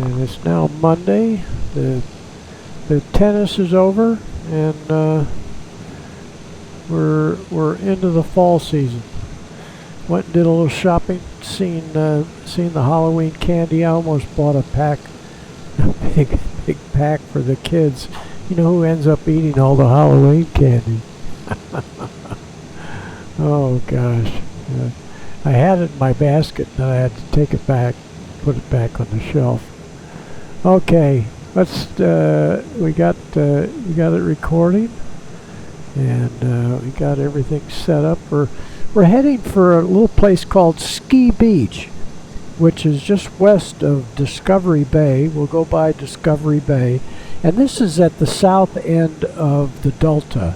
And it's now Monday. The tennis is over, and we're into the fall season. Went and did a little shopping, seen the Halloween candy. I almost bought a big pack for the kids. You know who ends up eating all the Halloween candy? Oh gosh. I had it in my basket, and I had to take it back, put it back on the shelf. Okay, let's we got it recording, and we got everything set up. We're heading for a little place called Ski Beach, which is just west of Discovery Bay. We'll go by Discovery Bay, and this is at the south end of the Delta.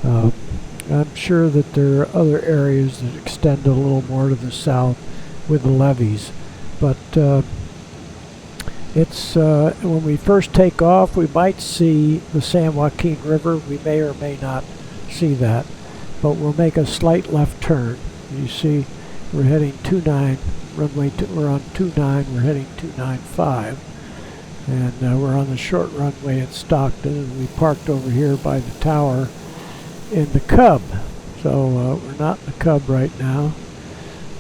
I'm sure that there are other areas that extend a little more to the south with the levees, but it's when we first take off, we might see the San Joaquin River. We may or may not see that, but we'll make a slight left turn. You see, we're heading 29 runway. We're on 29. We're heading 295, and we're on the short runway at Stockton. And we parked over here by the tower in the Cub. So we're not in the Cub right now.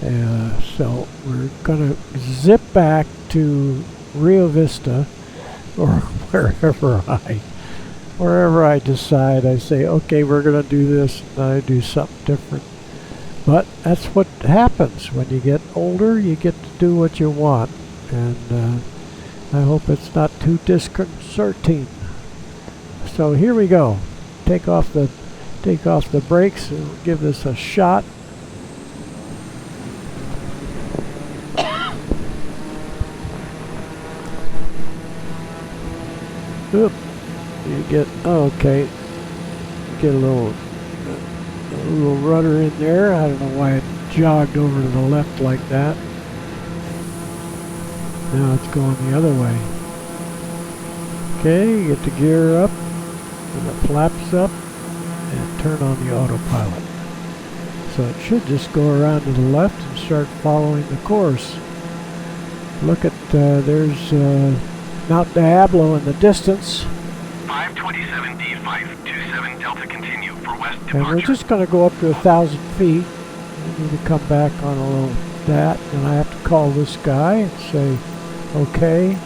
So we're gonna zip back to Rio Vista, or wherever I decide. I say, okay, we're gonna do this, and then I do something different. But that's what happens when you get older. You get to do what you want, and I hope it's not too disconcerting. So here we go. Take off the brakes and give this a shot. Oop. You get, okay, get a little rudder in there. I don't know why it jogged over to the left like that. Now it's going the other way. Okay, you get the gear up and the flaps up and turn on the autopilot. So it should just go around to the left and start following the course. Look at, there's Mount Diablo in the distance. 527D527 Delta continue for west departure. And we're just going to go up to 1,000 feet. We need to come back on a little that, and I have to call this guy and say, okay.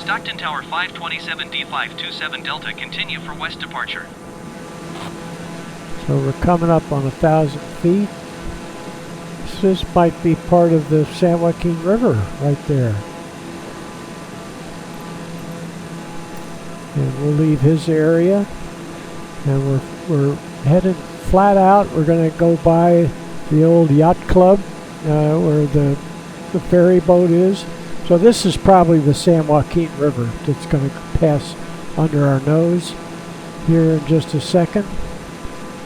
Stockton Tower 527D527 Delta continue for west departure. So we're coming up on 1,000 feet. This might be part of the San Joaquin River right there. And we'll leave his area, and we're headed flat out. We're going to go by the old yacht club where the ferry boat is. So this is probably the San Joaquin River that's going to pass under our nose here in just a second.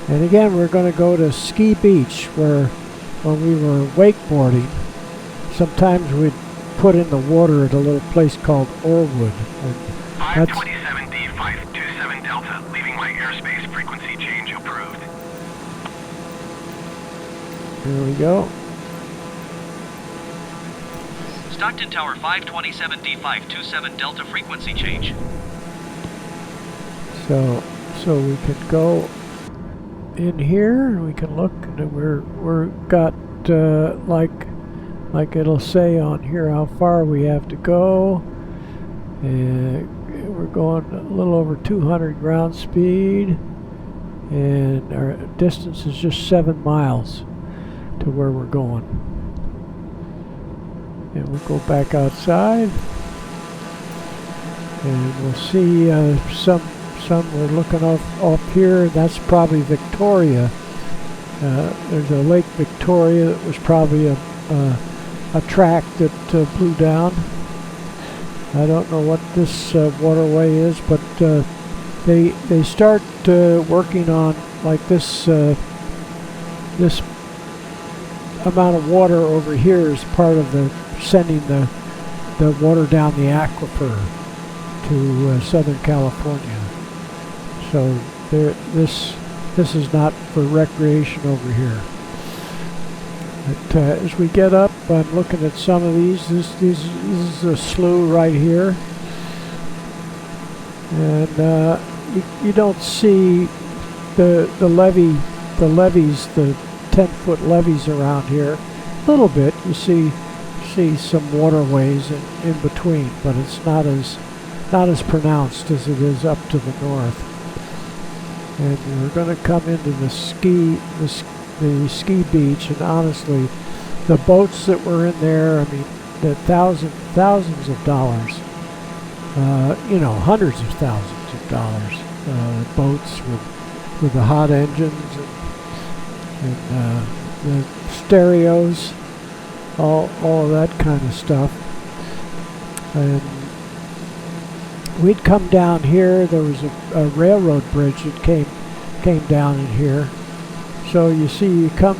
And again, we're going to go to Ski Beach, where when we were wakeboarding, sometimes we'd put in the water at a little place called Orwood. 527D527 Delta, leaving my airspace, frequency change approved. Here we go. Stockton Tower 527D527 Delta, frequency change. So we can go in here, and we can look, and we're got like it'll say on here how far we have to go. And we're going a little over 200 ground speed, and our distance is just 7 miles to where we're going. And we'll go back outside, and we'll see some we're looking off here. That's probably Victoria. There's a Lake Victoria that was probably a track that blew down. I don't know what this waterway is, but they start working on like this this amount of water over here is part of the sending the water down the aquifer to Southern California. So this is not for recreation over here. But as we get up, I'm looking at some of these. This is a slough right here, and you don't see the levees, the 10-foot levees around here. A little bit, you see some waterways in between, but it's not as pronounced as it is up to the north. And we're going to come into the ski beach, and honestly, the boats that were in there, I mean, the thousands of dollars, hundreds of thousands of dollars, boats with the hot engines and the stereos, all of that kind of stuff. And we'd come down here. There was a railroad bridge that came down in here. So you see, you come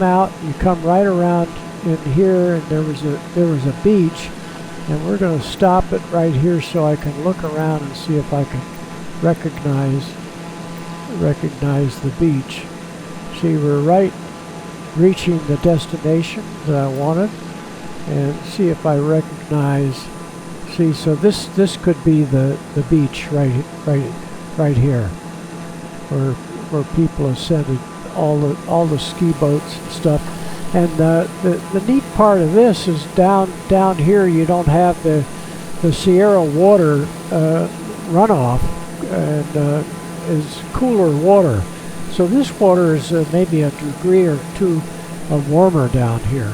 out, you come right around in here, and there was a beach, and we're going to stop it right here so I can look around and see if I can recognize the beach. See, we're right reaching the destination that I wanted, and see if I recognize. See, so this could be the beach right here, where people ascended all the ski boats and stuff. And the neat part of this is down here you don't have the Sierra water runoff, and is cooler water. So this water is maybe a degree or two warmer down here.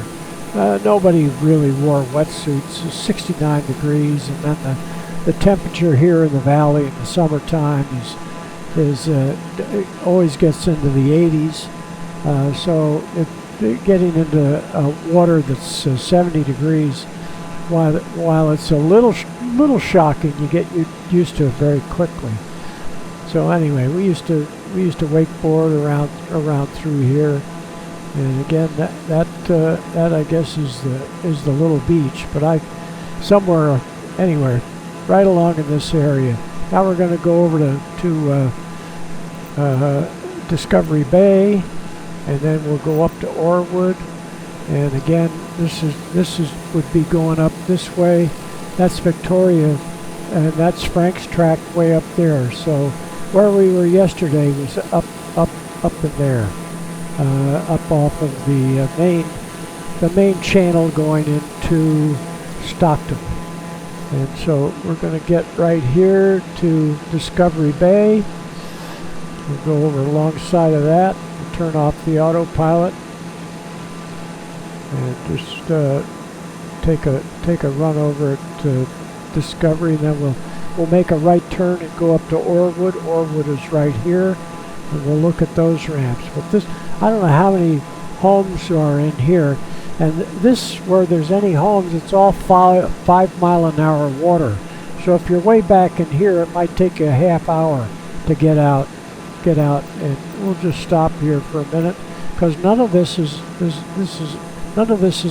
Nobody really wore wetsuits. It's 69 degrees, and then the temperature here in the valley in the summertime is always gets into the 80s. So getting into water that's 70 degrees, while it's a little shocking, you get used to it very quickly. So anyway, we used to wakeboard around through here, and again that I guess is the little beach. But anywhere right along in this area. Now we're going to go over to Discovery Bay, and then we'll go up to Orwood. And again, this would be going up this way. That's Victoria, and that's Frank's Track way up there. So where we were yesterday was up in there, up off of the main channel going into Stockton. And so we're going to get right here to Discovery Bay. We'll go over alongside of that, and turn off the autopilot, and just take a run over to Discovery, and then we'll make a right turn and go up to Orwood. Orwood is right here, and we'll look at those ramps. But this, I don't know how many homes are in here, and this, where there's any homes, it's all 5 mile an hour water. So if you're way back in here, it might take you a half hour to get out, and we'll just stop here for a minute, because none of this is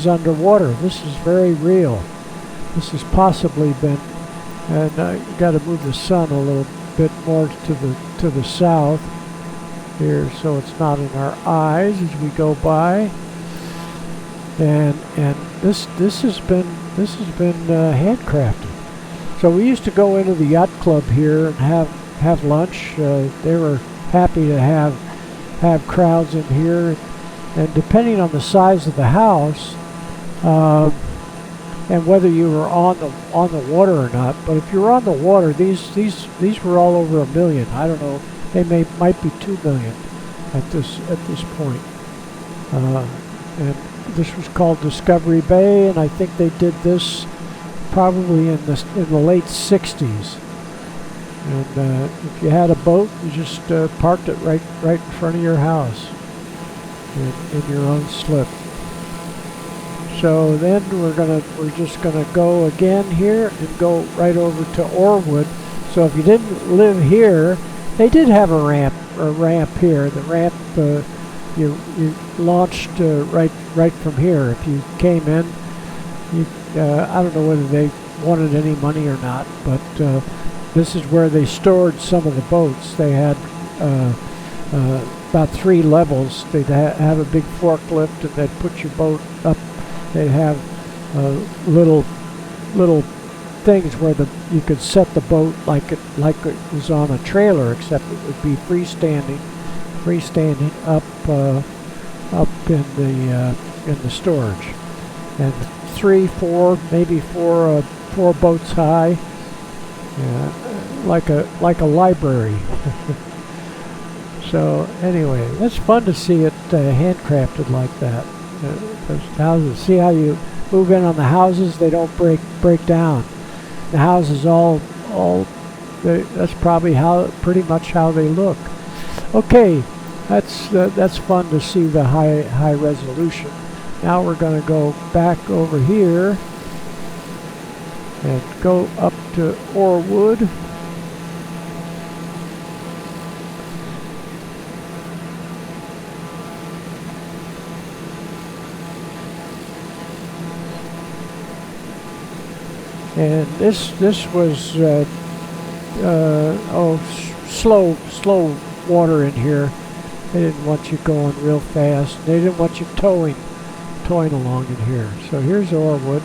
underwater. This is very real. This has possibly been, and you got to move the sun a little bit more to the south here, so it's not in our eyes as we go by. And this has been handcrafted. So we used to go into the yacht club here and have lunch. They were happy to have crowds in here, and depending on the size of the house, and whether you were on the water or not. But if you're on the water, these were all over $1 million. I don't know. They might be $2 million at this point. And this was called Discovery Bay, and I think they did this probably in the late '60s. And if you had a boat, you just parked it right in front of your house in your own slip. So then we're just gonna go again here and go right over to Orwood. So if you didn't live here, they did have a ramp here. The ramp you launched right from here. If you came in, I don't know whether they wanted any money or not, but this is where they stored some of the boats. They had about 3 levels. They'd have a big forklift, and they'd put your boat up. They'd have little things where you could set the boat like it was on a trailer, except it would be freestanding up in the storage, and 3, 4, maybe 4 boats high, like a library. So anyway, it's fun to see it handcrafted like that. Those houses, see how you move in on the houses? They don't break down. The houses that's probably pretty much how they look. Okay, that's fun to see the high resolution. Now we're going to go back over here and go up to Orwood. And this was slow water in here. They didn't want you going real fast. They didn't want you towing along in here. So here's Orwood,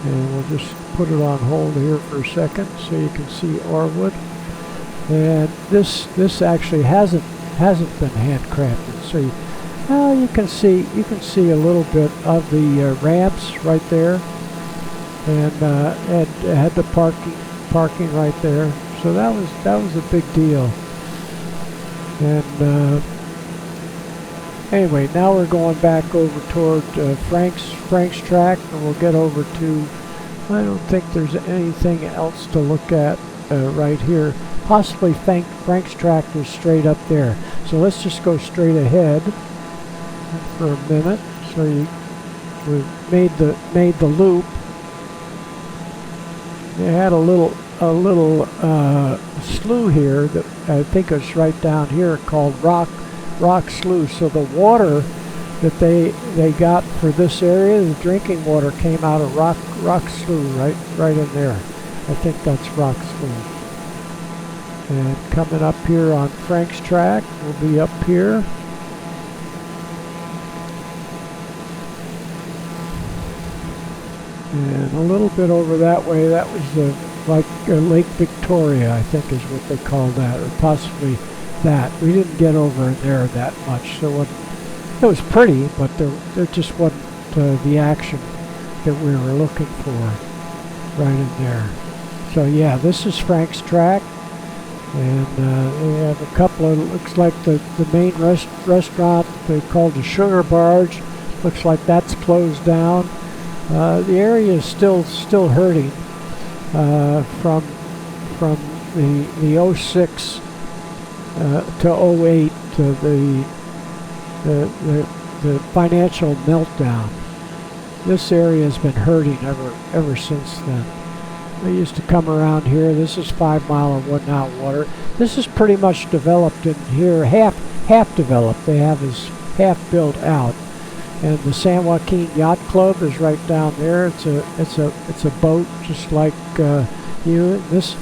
and we'll just put it on hold here for a second so you can see Orwood. And this actually hasn't been handcrafted. So you can see a little bit of the ramps right there. And it had the parking right there, so that was a big deal. And anyway, now we're going back over toward Frank's track, and we'll get over to. I don't think there's anything else to look at right here. Possibly Frank's track is straight up there. So let's just go straight ahead for a minute. So we've made the loop. They had a little slough here that I think is right down here called Rock Slough. So the water that they got for this area, the drinking water, came out of Rock Slough right in there. I think that's Rock Slough. And coming up here on Frank's track, we'll be up here. And a little bit over that way, that was like Lake Victoria, I think is what they called that, or possibly that. We didn't get over there that much, so it was pretty, but there just wasn't the action that we were looking for right in there. So yeah, this is Frank's track, and they have a couple of, looks like the main restaurant they called the Sugar Barge, looks like that's closed down. The area is still hurting from the 06 to 08 to the financial meltdown. This area has been hurting ever since then. They used to come around here. This is 5 Mile and Whatnot Water. This is pretty much developed in here, half developed. They have is half built out. And the San Joaquin Yacht Club is right down there. It's a boat just like you. This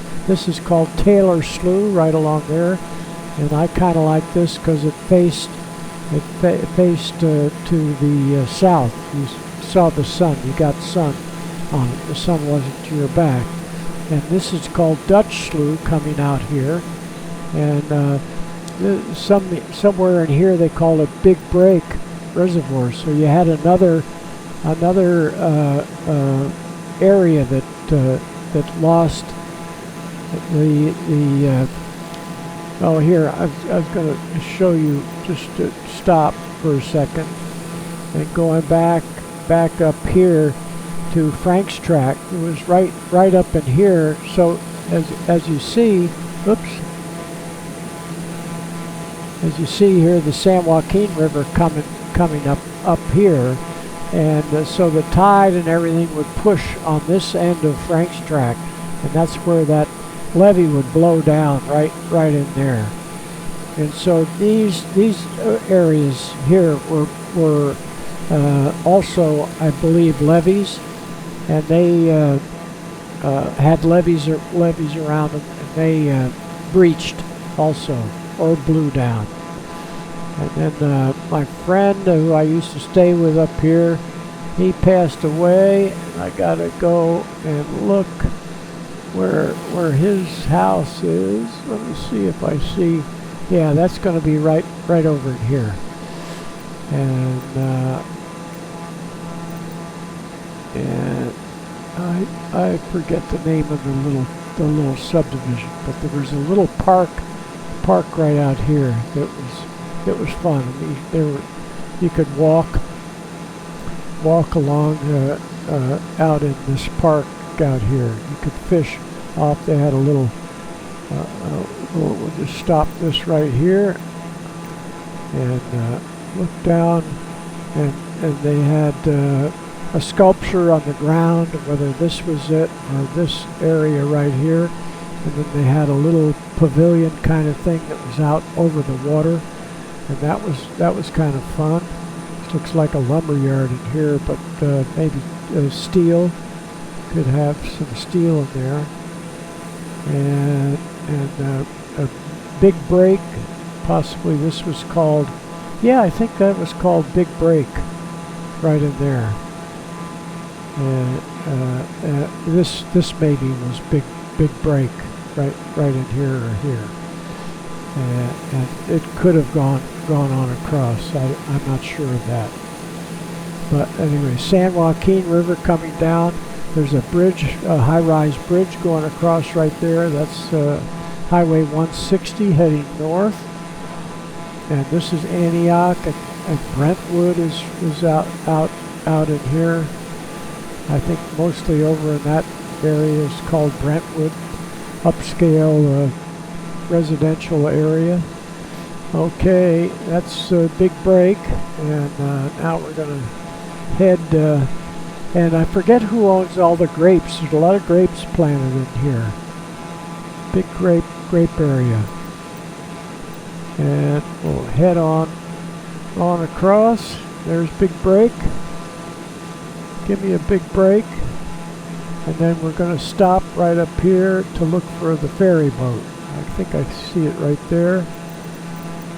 is called Taylor Slough right along there, and I kind of like this because it faced to the south. You saw the sun. You got sun on it. The sun wasn't to your back. And this is called Dutch Slough coming out here, and somewhere in here they call it Big Break Reservoir. So you had another area that lost the oh, here I was going to show you, just to stop for a second and going back up here to Frank's track. It was right up in here. So as you see, as you see here, the San Joaquin River coming up here, and so the tide and everything would push on this end of Frank's track, and that's where that levee would blow down right in there. And so these areas here were also, I believe, levees, and they had levees around them, and they breached also or blew down. And then my friend who I used to stay with up here, he passed away, and I gotta go and look where his house is. Let me see if I see. Yeah, that's going to be right over in here. And I forget the name of the little subdivision, but there was a little park right out here that was fun. I mean, you could walk along out in this park out here. You could fish off. They had a little. We'll just stop this right here and look down, and they had a sculpture on the ground, whether this was it or this area right here, and then they had a little pavilion kind of thing that was out over the water, and that was kind of fun. This looks like a lumber yard in here, but maybe steel. Could have some steel in there, and a big break. Possibly this was called. Yeah, I think that was called Big Break, right in there. This maybe was Big Break, right in here or here. And it could have gone on across. I'm not sure of that. But anyway, San Joaquin River coming down. There's a bridge, a high-rise bridge going across right there. That's Highway 160 heading north. And this is Antioch, and Brentwood is out in here. I think mostly over in that area is called Brentwood, upscale residential area. Okay, that's a big break, and now we're going to head. And I forget who owns all the grapes. There's a lot of grapes planted in here. Big grape area. And we'll head on across. There's Big Break. Give me a big break. And then we're going to stop right up here to look for the ferry boat. I think I see it right there.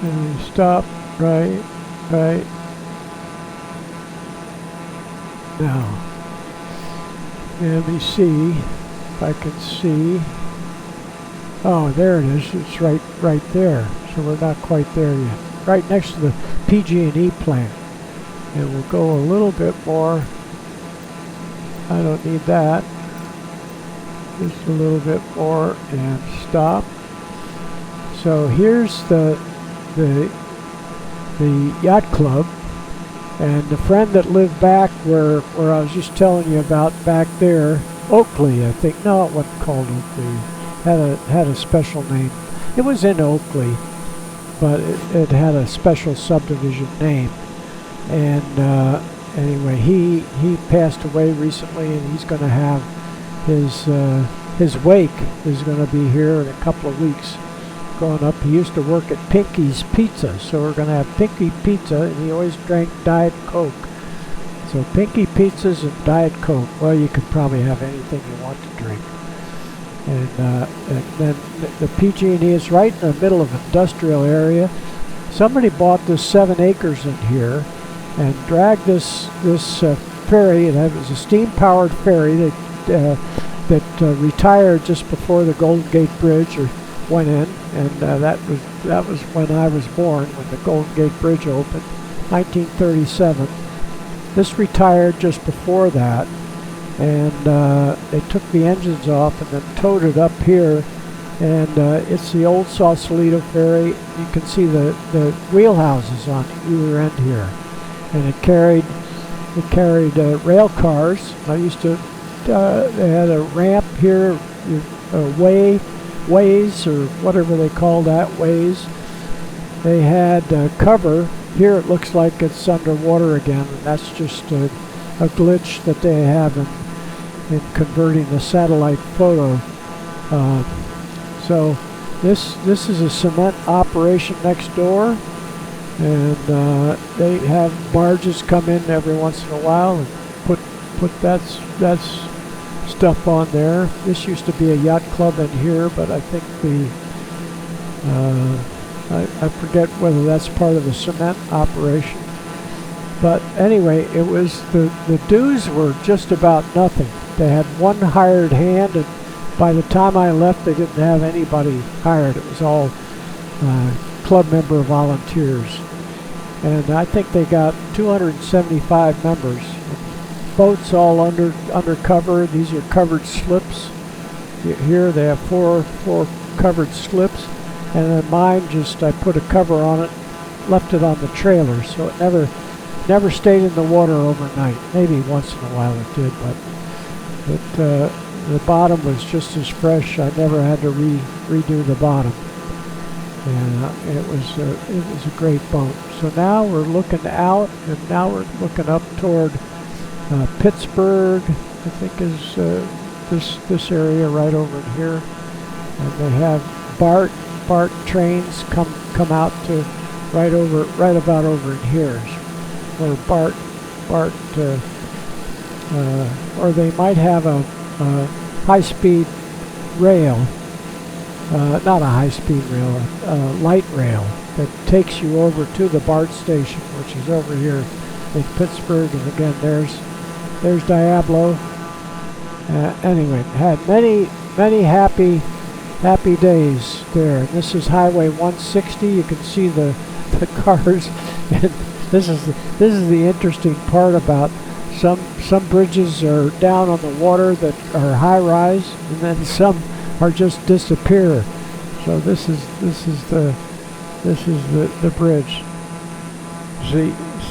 And we stop right now. And let me see if I can see. Oh, there it is. It's right there. So we're not quite there yet. Right next to the PG&E plant. And we'll go a little bit more. I don't need that. Just a little bit more and stop. So here's the yacht club. And the friend that lived back where I was just telling you about back there, Oakley, I think. No, it wasn't called Oakley. Had a special name. It was in Oakley, but it had a special subdivision name. And anyway, he passed away recently, and he's going to have his wake is going to be here in a couple of weeks. Going up, he used to work at Pinky's Pizza, so we're going to have Pinky Pizza, and he always drank Diet Coke. So Pinky Pizzas and Diet Coke. Well, you could probably have anything you want to drink. And then the PG&E is right in the middle of an industrial area. Somebody bought this 7 acres in here and dragged this ferry. It was a steam-powered ferry that retired just before the Golden Gate Bridge went in, and that was when I was born, when the Golden Gate Bridge opened, 1937. This retired just before that, and they took the engines off and then towed it up here, and it's the old Sausalito ferry. You can see the wheelhouses on either end here, and it carried rail cars. I used to they had a ramp here, ways or whatever they call that, ways. They had cover. Here it looks like it's underwater again, and that's just a glitch that they have in converting the satellite photo. So this is a cement operation next door, and they have barges come in every once in a while and put that stuff on there. This used to be a yacht club in here, but I think I forget whether that's part of the cement operation. But anyway, it was the dues were just about nothing. They had one hired hand, and by the time I left, they didn't have anybody hired. It was all club member volunteers. And I think they got 275 members. Boats all undercover. These are covered slips. Here they have four covered slips, and then mine I put a cover on it, left it on the trailer, so it never stayed in the water overnight. Maybe once in a while it did, but the bottom was just as fresh. I never had to redo the bottom, and it was a great boat. So now we're looking out, and now we're looking up toward Pittsburgh, I think is this area right over here, and they have BART trains come out to right about over in here, where BART or they might have a high-speed rail, not a high-speed rail, a light rail that takes you over to the BART station, which is over here in Pittsburgh. And again, there's Diablo. Anyway, had many happy days there. And this is Highway 160. You can see the cars. And this is the interesting part about some bridges are down on the water that are high rise, and then some are just disappear. So this is the bridge.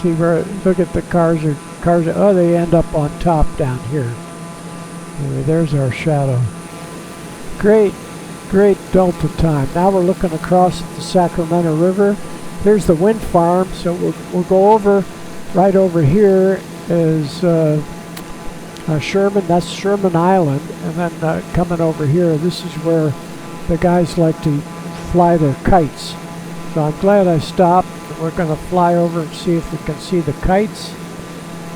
See where, look at the cars. Oh, they end up on top down here. Anyway, there's our shadow. Great Delta time. Now we're looking across at the Sacramento River. There's the wind farm. So we'll go over. Right over here is Sherman. That's Sherman Island, and then coming over here, this is where the guys like to fly their kites. So I'm glad I stopped. We're going to fly over and see if we can see the kites.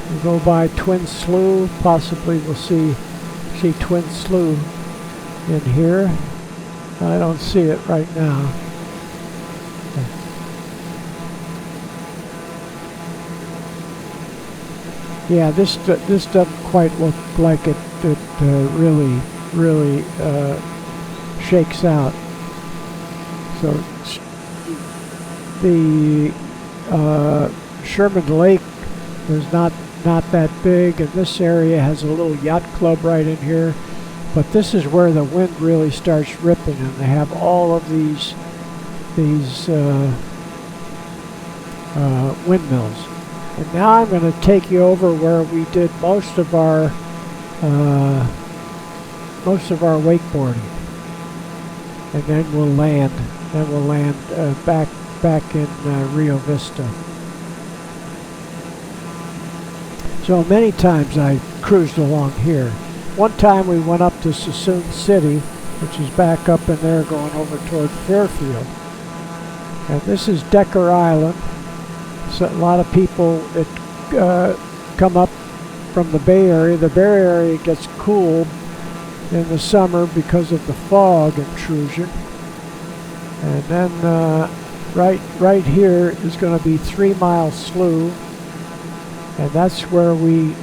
We'll go by Twin Slough. Possibly we'll see Twin Slough in here. I don't see it right now. Yeah, this doesn't quite look like it really shakes out. So the Sherman Lake is not that big, and this area has a little yacht club right in here. But this is where the wind really starts ripping, and they have all of these windmills. And now I'm going to take you over where we did most of our wakeboarding, and then we'll land. Back in Rio Vista. So many times I cruised along here. One time we went up to Suisun City, which is back up in there going over toward Fairfield. And this is Decker Island. So a lot of people that come up from the Bay Area. The Bay Area gets cool in the summer because of the fog intrusion. And then right here is going to be 3 Mile Slough, and that's where we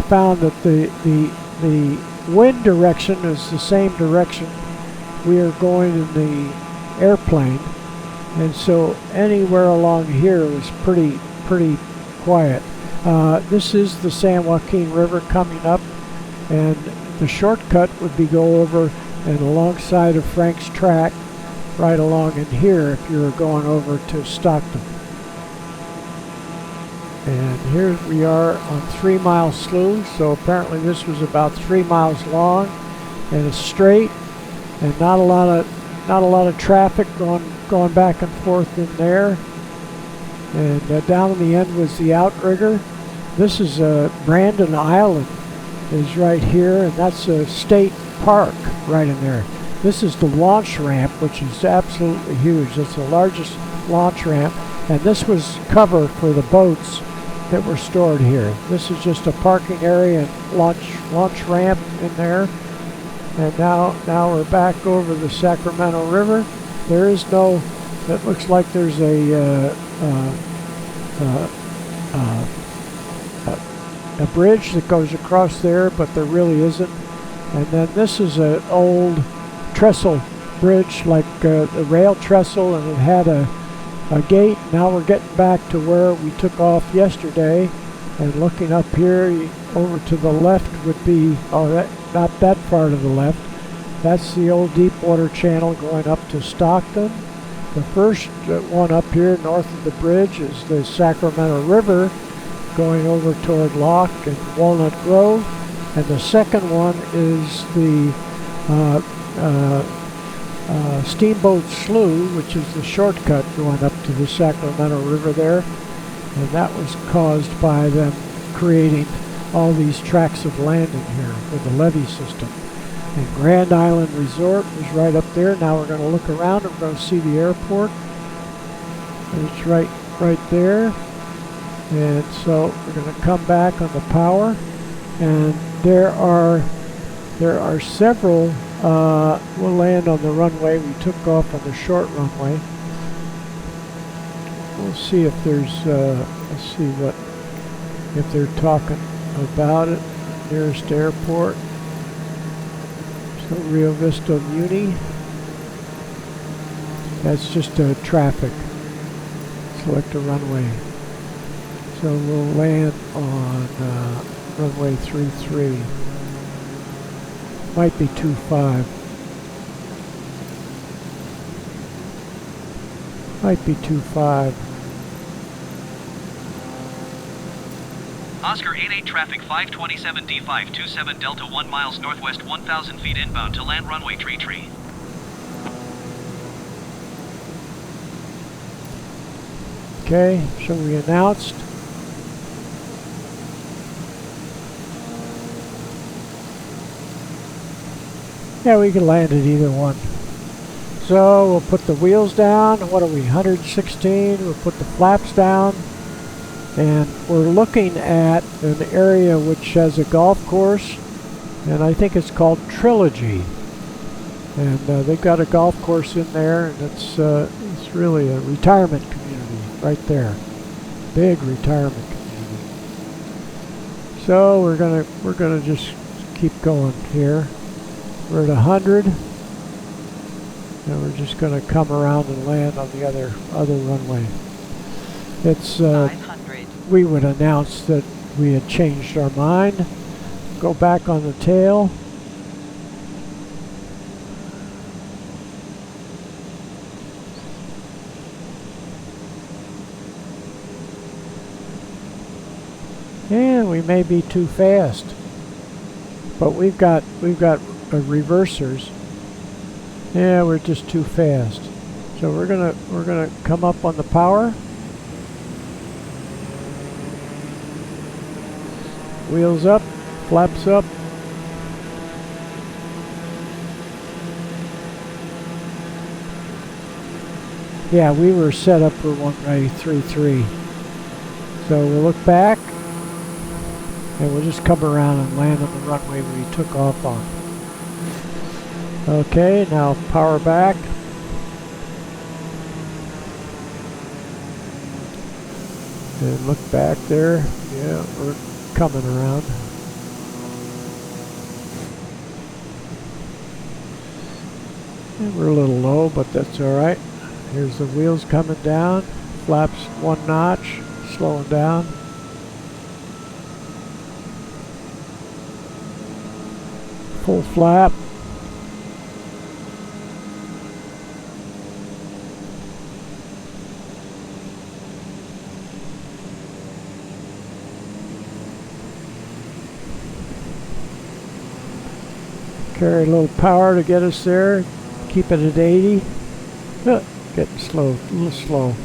found that the wind direction is the same direction we are going in the airplane, and so anywhere along here was pretty quiet. This is the San Joaquin River coming up, and the shortcut would be go over and alongside of Frank's Track, right along in here if you were going over to Stockton. And here we are on 3 Mile Slough. So apparently this was about 3 miles long, and it's straight, and not a lot of traffic going back and forth in there. And down in the end was the outrigger. This is Brandon Island is right here, and that's a state park right in there. This is the launch ramp, which is absolutely huge. It's the largest launch ramp, and this was cover for the boats that were stored here. This is just a parking area and launch ramp in there. And now we're back over the Sacramento River. There is no It looks like there's a bridge that goes across there, but there really isn't. And then this is an old trestle bridge, like the rail trestle, and it had a gate. Now we're getting back to where we took off yesterday, and looking up here over to the left would be, not that far to the left, that's the old Deepwater Channel going up to Stockton. The first one up here north of the bridge is the Sacramento River going over toward Locke and Walnut Grove, and the second one is the Steamboat Slough, which is the shortcut going up to the Sacramento River there, and that was caused by them creating all these tracts of landing here with the levee system. And Grand Island Resort is right up there. Now we're going to look around and we're going to see the airport. And it's right there. And so we're going to come back on the power, and there are several. We'll land on the runway. We took off on the short runway. We'll see if there's. Let's see if they're talking about it. Nearest airport. So Rio Vista Muni. That's just traffic. Select a runway. So we'll land on runway 33. Might be 25. Might be 25. Oscar 88 traffic 527 D5 27 Delta 1 miles northwest 1,000 feet inbound to land runway 33. Okay, so we announced. Yeah, we can land at either one. So we'll put the wheels down. What are we, 116? We'll put the flaps down. And we're looking at an area which has a golf course. And I think it's called Trilogy. And they've got a golf course in there. And it's really a retirement community right there. Big retirement community. So we're gonna just keep going here. We're at 100, and we're just going to come around and land on the other runway. It's 500. We would announce that we had changed our mind. Go back on the tail. And we may be too fast, but we've got reversers. Yeah, we're just too fast. So we're gonna come up on the power. Wheels up, flaps up. Yeah, we were set up for runway 33. So we'll look back. And we'll just come around and land on the runway we took off on. Okay, now power back. And look back there. Yeah, we're coming around. And we're a little low, but that's alright. Here's the wheels coming down. Flaps one notch, slowing down. Full flap. Carry a little power to get us there. Keep it at 80. Getting slow, a little slow.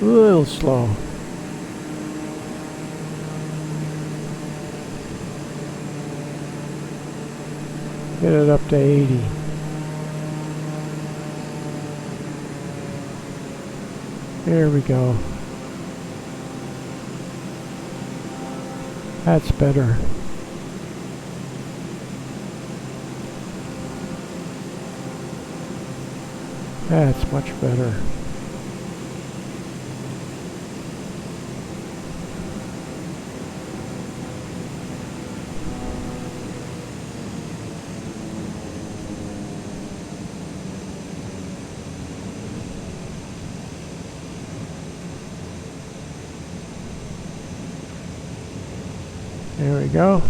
A little slow. Get it up to 80. There we go. That's better. That's much better. There we go.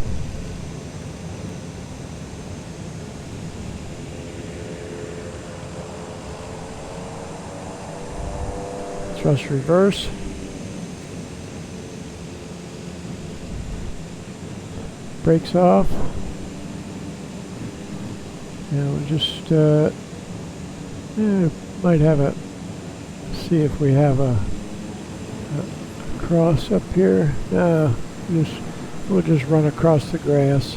Thrust reverse. Brakes off. And we'll just might have a see if we have a cross up here. We'll just run across the grass.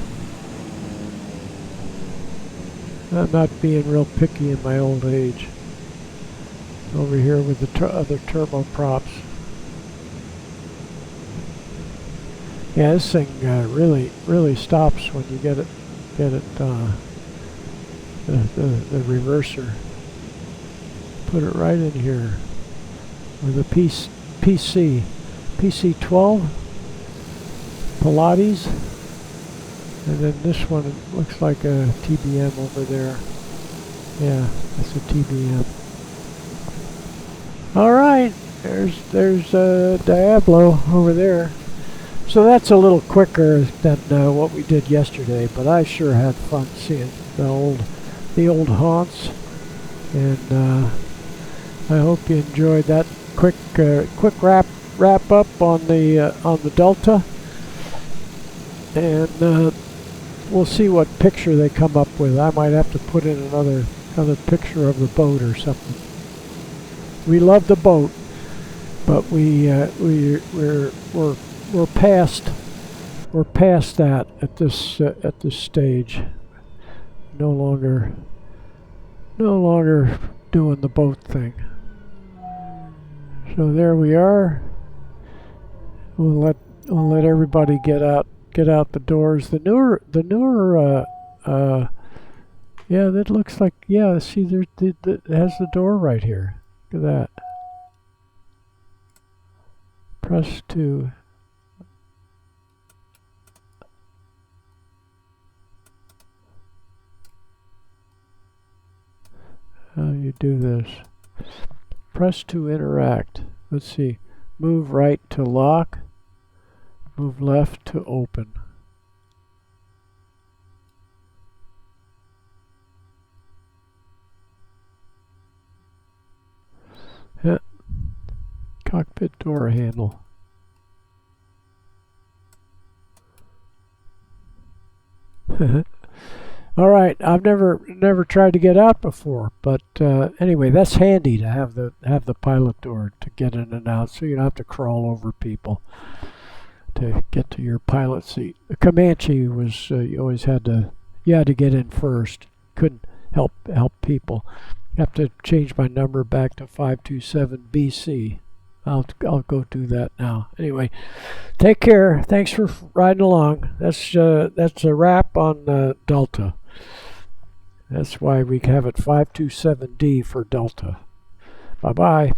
I'm not being real picky in my old age. Over here with the other turboprops. Yeah, this thing really stops when you get it the reverser. Put it right in here with a PC12 Pilates, and then this one looks like a TBM over there. Yeah, that's a TBM. All right, there's Diablo over there. So that's a little quicker than what we did yesterday, but I sure had fun seeing the old haunts, and I hope you enjoyed that quick wrap up on the Delta, and we'll see what picture they come up with. I might have to put in another picture of the boat or something. We love the boat, but we're past that at this stage. No longer doing the boat thing. So there we are. We'll let everybody get out the doors. The newer yeah, that looks like, yeah, see, it has the door right here. Look at that. Press 2. How do you do this? Press to interact. Let's see. Move right to lock. Move left to open. Yeah. Cockpit door handle. All right, I've never tried to get out before, but anyway, that's handy to have the pilot door to get in and out, so you don't have to crawl over people to get to your pilot seat. The Comanche was you always had to get in first. Couldn't help people. I have to change my number back to 527 BC. I'll go do that now. Anyway, take care. Thanks for riding along. That's a wrap on Delta. That's why we have it 527D for Delta. Bye-bye.